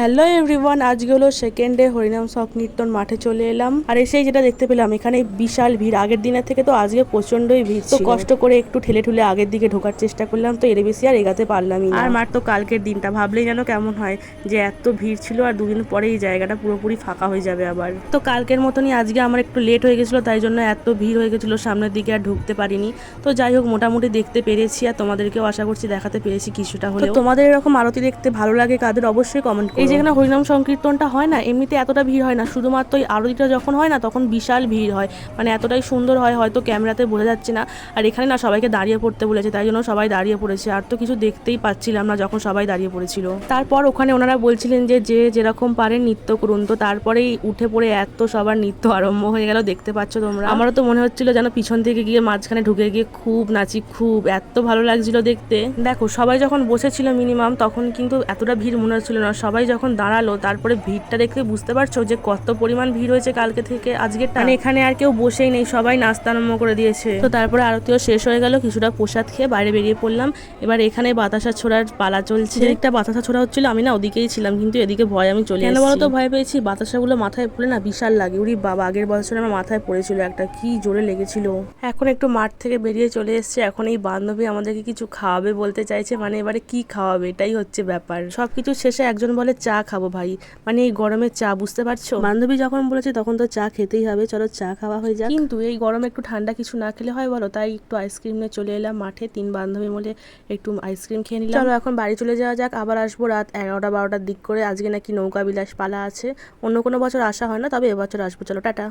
Hello everyone, আজকে হলো second day হরিনাম সংকীর্তন মাঠে চলে এলাম। আর এসেই যেটা দেখতে পেলাম, এখানে বিশাল ভিড়। আগের দিনের থেকে তো আজকে প্রচন্ডই ভিড় ছিল। তো কষ্ট করে একটু ঠেলে ঠুলে আগের দিকে ঢোকার চেষ্টা করলাম, তো এর বেশি আর এগাতে পারলামই না। আর মার তো কালকের দিনটা ভাবলেই যেন কেমন হয়, যে এত ভিড় ছিল আর দুদিন পরে এই জায়গাটা পুরোপুরি ফাঁকা হয়ে যাবে আবার। তো কালকের মতনই আজকে আমার একটু লেট হয়ে গেছিলো, তাই জন্য এত ভিড় হয়ে গেছিলো, সামনের দিকে আর ঢুকতে পারিনি। তো যাই হোক, মোটামুটি দেখতে পেরেছি, আর তোমাদেরকেও আশা করছি দেখাতে পেরেছি কিছুটা হলেও। তোমাদের এরকম আরতি দেখতে ভালো লাগে কাদের, অবশ্যই কমেন্ট করো। এই যেখানে হরিনাম সংকীর্তনটা হয় না, এমনিতে এতটা ভিড় হয় না, শুধুমাত্র ওই আরতিটা যখন হয় না তখন বিশাল ভিড় হয়, মানে এতটাই সুন্দর হয়, হয়তো ক্যামেরাতে বোঝা যাচ্ছে না। আর এখানে না সবাইকে দাঁড়িয়ে পড়তে বলেছে, তাই জন্য সবাই দাঁড়িয়ে পড়েছে। আর তো কিছু দেখতেই পাচ্ছিলাম না যখন সবাই দাঁড়িয়ে পড়েছিল। তারপর ওখানে ওনারা বলছিলেন যে যে যেরকম পারেন নৃত্য করুন, তো তারপরেই উঠে পড়ে এত সবার নৃত্য আরম্ভ হয়ে গেল, দেখতে পাচ্ছ তোমরা। আমারও তো মনে হচ্ছিল যেন পিছন থেকে গিয়ে মাঝখানে ঢুকে গিয়ে খুব নাচি, খুব এত ভালো লাগছিল দেখতে। দেখো, সবাই যখন বসেছিল মিনিমাম, তখন কিন্তু এতটা ভিড় মনে হচ্ছিল না। সবাই যখন দাঁড়ালো, তারপরে ভিড়টা দেখে বুঝতে পারছো যে কত পরিমাণ ভিড় হয়েছে কালকে থেকে আজকে। মানে এখানে আর কেউ বসেই নেই, সবাই নাস্তা আরম্ভ করে দিয়েছে। তো তারপরে আরতিও শেষ হয়ে গেল, কিছুটা প্রসাদ খেয়ে বাইরে বেরিয়ে পড়লাম। এবার এখানে বাতাসা ছোড়ার পালা চলছে। একটা বাতাসা ছোড়া হচ্ছিল, আমি না ওদিকেই ছিলাম, কিন্তু এদিকে ভয় আমি চলে এসেছি। কেন বলো তো ভয় পেয়েছি? বাতাসাগুলো মাথায় পড়লে না বিশাল লাগে। উরি বাবা, আগের বছর আমার মাথায় পড়েছিল একটা, কি জোরে লেগেছিল। এখন একটু মাঠ থেকে বেরিয়ে চলে এসেছে। এখন এই বান্ধবী আমাদেরকে কিছু খাওয়াবে বলতে চাইছে, মানে এবারে কি খাওয়াবে এটাই হচ্ছে ব্যাপার। সবকিছু শেষে একজন বলে চা খাবো ভাই, মানে এই গরমে চা, বুঝতে পারছো? বান্ধবী যখন বলেছে তখন তো চা খেতেই হবে, চলো চা খাওয়া হয়ে যায়। কিন্তু এই গরমে একটু ঠান্ডা কিছু না খেলে হয় বলো? তাই একটু আইসক্রিম নিয়ে চলে এলাম মাঠে, 3 বান্ধবী মিলে একটু আইসক্রিম খেয়ে নিলাম। চলো এখন বাড়ি চলে যাওয়া যাক, আবার আসবো রাত 11টা 12টার দিক করে। আজকে নাকি নৌকা বিলাস পালা আছে, অন্য কোনো বছর আসা হয় না, তবে এবছর আসবো। চলো টাটা।